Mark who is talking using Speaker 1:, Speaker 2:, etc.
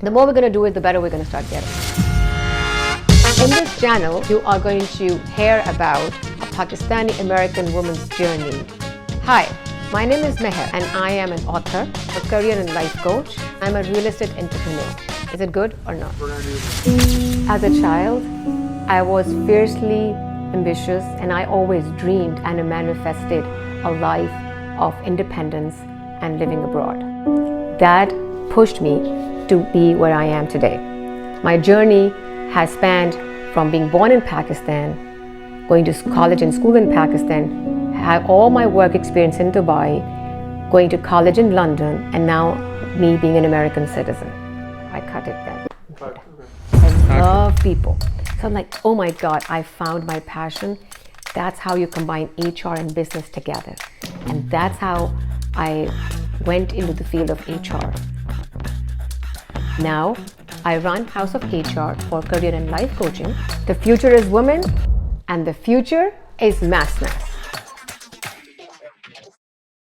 Speaker 1: The more we're going to do it, the better we're going to start getting. In this channel, you are going to hear about a Pakistani American woman's journey. Hi, my name is Meyher and I am an author, a career and life coach. I'm a real estate entrepreneur. Is it good or not? As a child, I was fiercely ambitious and I always dreamed and manifested a life of independence and living abroad. That pushed me to be where I am today. My journey has spanned from being born in Pakistan, going to college and school in Pakistan, have all my work experience in Dubai, going to college in London, and now me being an American citizen. I cut it then. I love people. So I'm like, oh my God, I found my passion. That's how you combine HR and business together. And that's how I went into the field of HR. Now, I run House of HR for career and life coaching. The future is women, and the future is MasMas.